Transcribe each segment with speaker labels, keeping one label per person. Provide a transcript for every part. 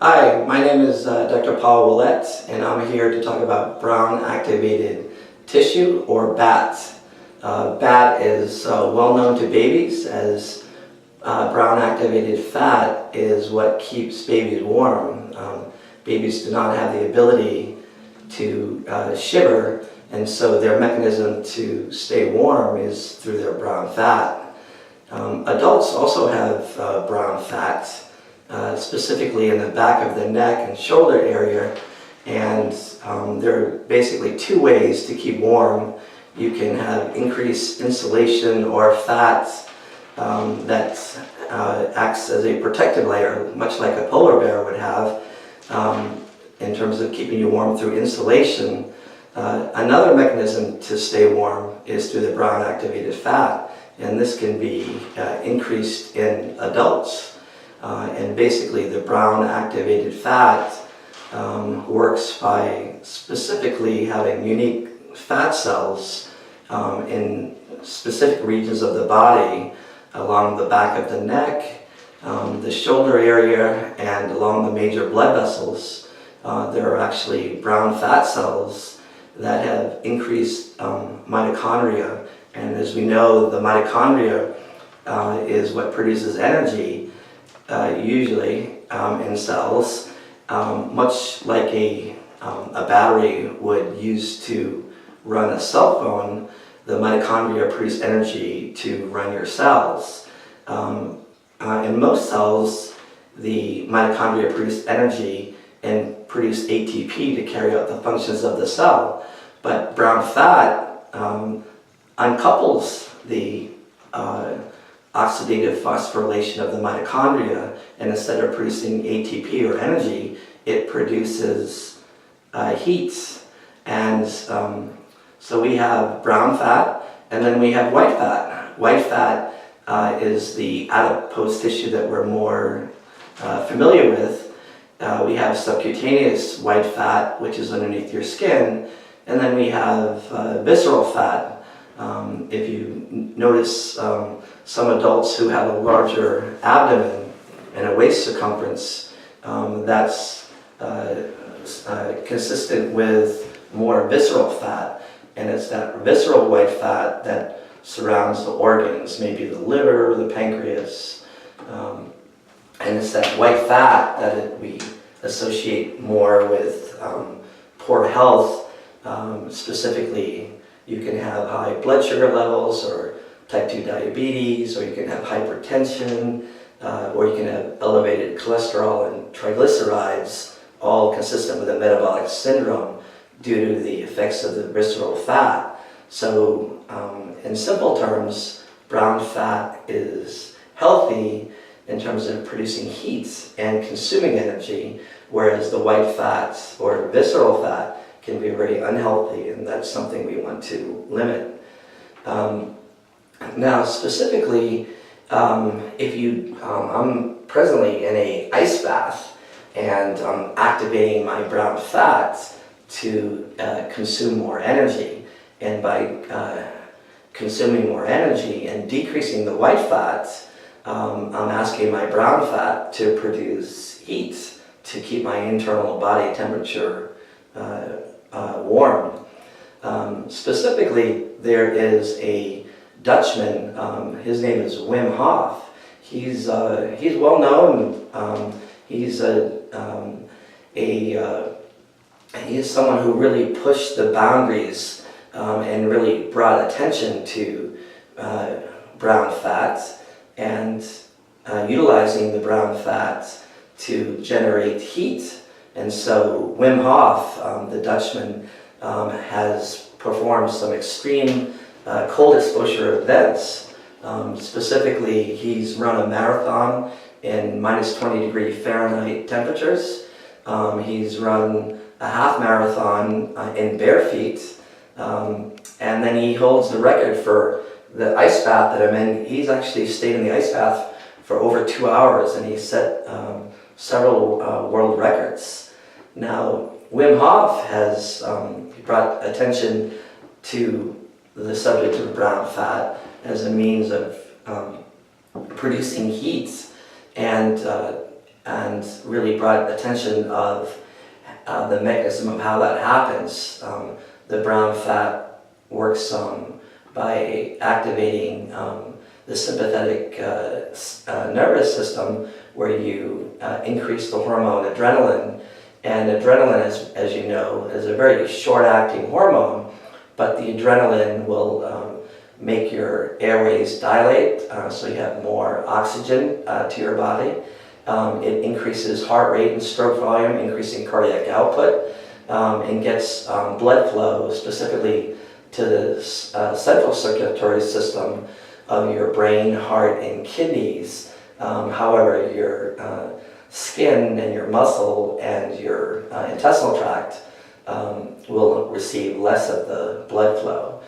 Speaker 1: Hi, my name is Dr. Paul Willette, and I'm here to talk about brown activated tissue, or BAT. BAT is well known to babies, as brown activated fat is what keeps babies warm. Babies do not have the ability to shiver, and so their mechanism to stay warm is through their brown fat. Adults also have brown fat, specifically in the back of the neck and shoulder area, and there are basically two ways to keep warm. You can have increased insulation or fat that acts as a protective layer, much like a polar bear would have, in terms of keeping you warm through insulation. Another mechanism to stay warm is through the brown activated fat, and this can be increased in adults. And basically the brown activated fat works by specifically having unique fat cells in specific regions of the body, along the back of the neck, the shoulder area, and along the major blood vessels. There are actually brown fat cells that have increased mitochondria, and as we know, the mitochondria is what produces energy, usually in cells, much like a battery would use to run a cell phone. The mitochondria produce energy to run your cells. In most cells, the mitochondria produce energy and produce ATP to carry out the functions of the cell. But brown fat uncouples the oxidative phosphorylation of the mitochondria, and instead of producing ATP or energy, it produces heat. And so we have brown fat, and then we have white fat. White fat is the adipose tissue that we're more familiar with. We have subcutaneous white fat, which is underneath your skin, and then we have visceral fat. If you notice some adults who have a larger abdomen and a waist circumference, that's consistent with more visceral fat, and it's that visceral white fat that surrounds the organs, maybe the liver, the pancreas, and it's that white fat that we associate more with poor health. Specifically, you can have high blood sugar levels, or type 2 diabetes, or you can have hypertension, or you can have elevated cholesterol and triglycerides, all consistent with a metabolic syndrome due to the effects of the visceral fat. So in simple terms, brown fat is healthy in terms of producing heat and consuming energy, whereas the white fat or visceral fat can be very unhealthy, and that's something we want to limit. Now specifically, if you, I'm presently in an ice bath, and I'm activating my brown fat to consume more energy, and by consuming more energy and decreasing the white fat, I'm asking my brown fat to produce heat to keep my internal body temperature warm. Specifically, there is a Dutchman, his name is Wim Hof. He's well known. He is someone who really pushed the boundaries and really brought attention to brown fat, and utilizing the brown fat to generate heat. And so Wim Hof, the Dutchman, has performed some extreme cold exposure events. Specifically, he's run a marathon in minus 20 degree Fahrenheit temperatures. He's run a half marathon in bare feet, and then he holds the record for the ice bath that I'm in. He's actually stayed in the ice bath for over 2 hours, and he set several world records. Now, Wim Hof has brought attention to the subject of brown fat as a means of producing heat, and and really brought attention of the mechanism of how that happens. The brown fat works by activating the sympathetic nervous system, where you increase the hormone adrenaline. And adrenaline, as you know, is a very short-acting hormone, but the adrenaline will make your airways dilate, so you have more oxygen to your body. It increases heart rate and stroke volume, increasing cardiac output, and gets blood flow specifically to the central circulatory system of your brain, heart, and kidneys. However, your skin and your muscle and your intestinal tract will receive less of the blood flow.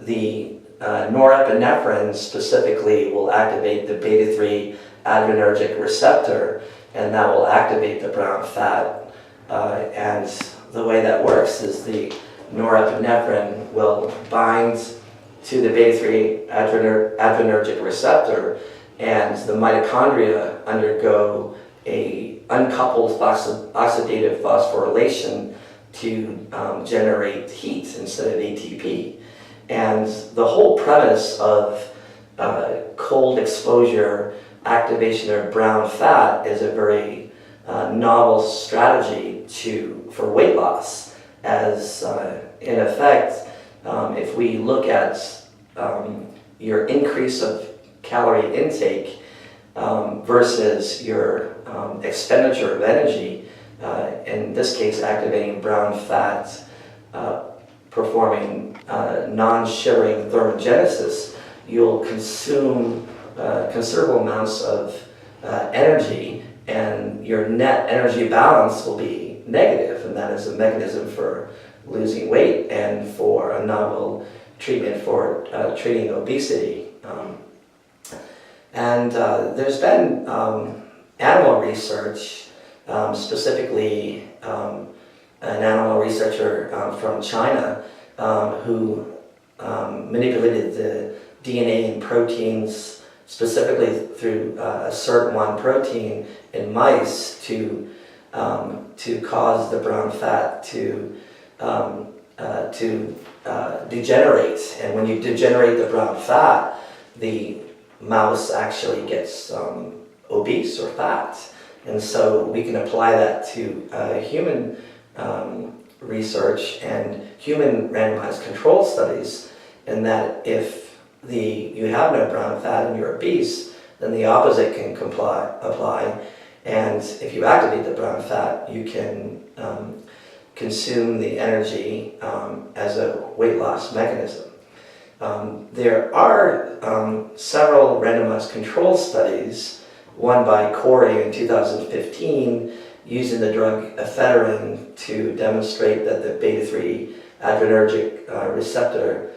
Speaker 1: The norepinephrine specifically will activate the beta-3 adrenergic receptor, and that will activate the brown fat. And the way that works is the norepinephrine will bind to the beta-3 adrenergic receptor, and the mitochondria undergo a uncoupled oxidative phosphorylation to generate heat instead of ATP. And the whole premise of cold exposure activation of brown fat is a very novel strategy for weight loss, as in effect, if we look at your increase of calorie intake versus your expenditure of energy, in this case activating brown fat, performing non-shivering thermogenesis, you'll consume considerable amounts of energy, and your net energy balance will be negative, and that is a mechanism for losing weight and for a novel treatment for treating obesity. There's been animal research, specifically an animal researcher from China who manipulated the DNA and proteins specifically through a SIRT1 protein in mice to cause the brown fat to degenerate. And when you degenerate the brown fat, the mouse actually gets obese or fat. And so we can apply that to human research and human randomized control studies, in that if you have no brown fat and you're obese, then the opposite can apply. And if you activate the brown fat, you can consume the energy as a weight loss mechanism. There are several randomized control studies, one by Corey in 2015, using the drug ephedrine to demonstrate that the beta-3 adrenergic receptor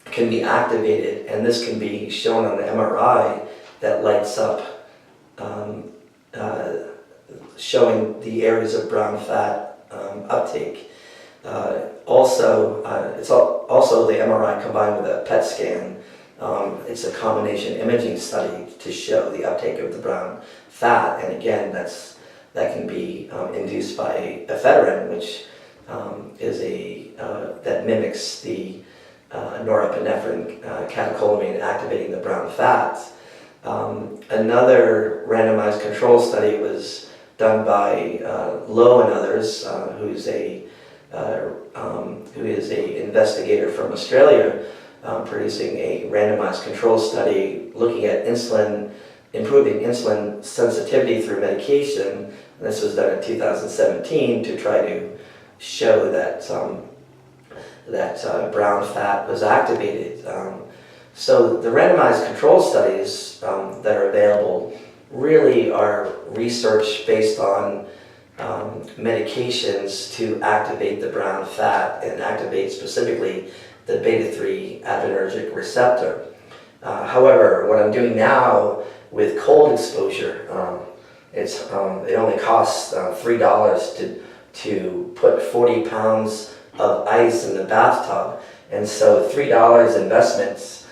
Speaker 1: can be activated, and this can be shown on an MRI that lights up, showing the areas of brown fat uptake. It's also the MRI combined with a PET scan. It's a combination imaging study to show the uptake of the brown fat, and again, that can be induced by ephedrine, which is that mimics the norepinephrine catecholamine activating the brown fat. Another randomized control study was done by Lowe and others, who is a investigator from Australia, producing a randomized control study looking at improving insulin sensitivity through medication. And this was done in 2017 to try to show that brown fat was activated. So the randomized control studies that are available really are research based on medications to activate the brown fat and activate specifically the beta-3 adrenergic receptor. However, what I'm doing now with cold exposure, it only costs $3 to put 40 pounds of ice in the bathtub, and so $3 investments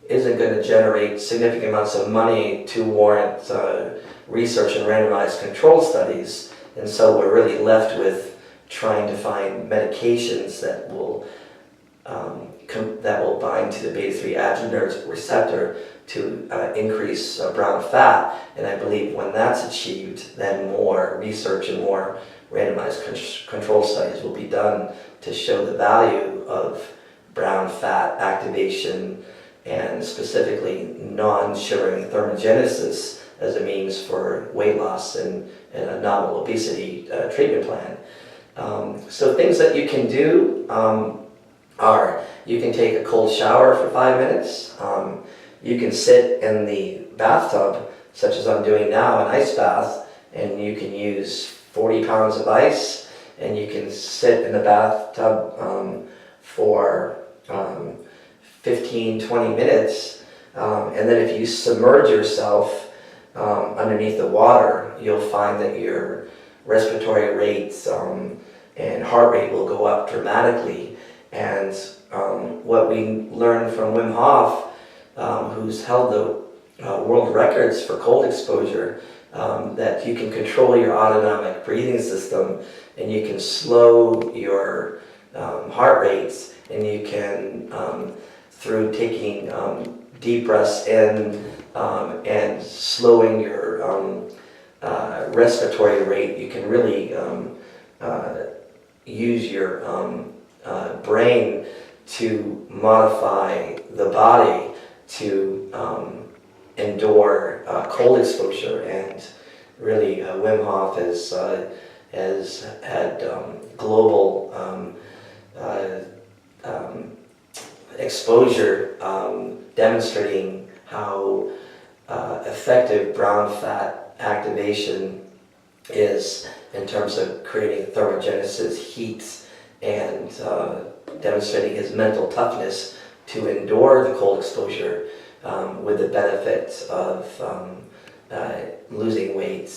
Speaker 1: isn't going to generate significant amounts of money to warrant research and randomized controlled studies. And so we're really left with trying to find medications that will bind to the beta-3 adrenergic receptor to increase brown fat. And I believe when that's achieved, then more research and more randomized control studies will be done to show the value of brown fat activation and specifically non-sugaring thermogenesis as a means for weight loss and a novel obesity treatment plan. So things that you can do are you can take a cold shower for 5 minutes. You can sit in the bathtub, such as I'm doing now, an ice bath, and you can use 40 pounds of ice, and you can sit in the bathtub for 15-20 minutes, and then if you submerge yourself underneath the water, you'll find that your respiratory rates and heart rate will go up dramatically. And what we learned from Wim Hof, who's held the world records for cold exposure, that you can control your autonomic breathing system, and you can slow your heart rates, and you can, through taking deep breaths in and slowing your respiratory rate, you can really use your brain to modify the body to endure cold exposure. And really Wim Hof has had global exposure demonstrating how effective brown fat activation is in terms of creating thermogenesis, heat, and demonstrating his mental toughness to endure the cold exposure with the benefits of losing weight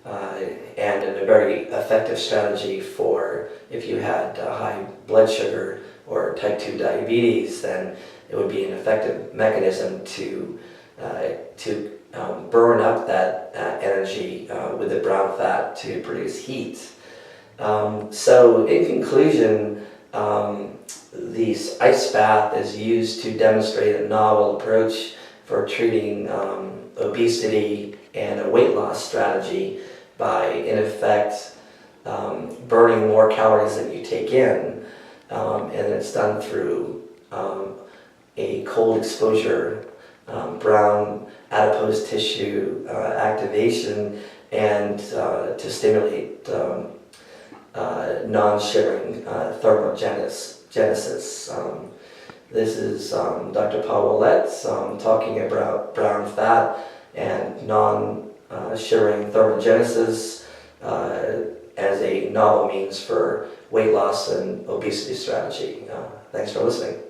Speaker 1: and a very effective strategy for if you had high blood sugar or type 2 diabetes, then it would be an effective mechanism to burn up that energy with the brown fat to produce heat. So in conclusion, this ice bath is used to demonstrate a novel approach for treating obesity and a weight loss strategy by, in effect, burning more calories than you take in. And it's done through a cold exposure, brown adipose tissue activation, and to stimulate non-shivering thermogenesis. This is Dr. Paul Willette talking about brown fat and non-shivering thermogenesis as a novel means for weight loss and obesity strategy. Thanks for listening.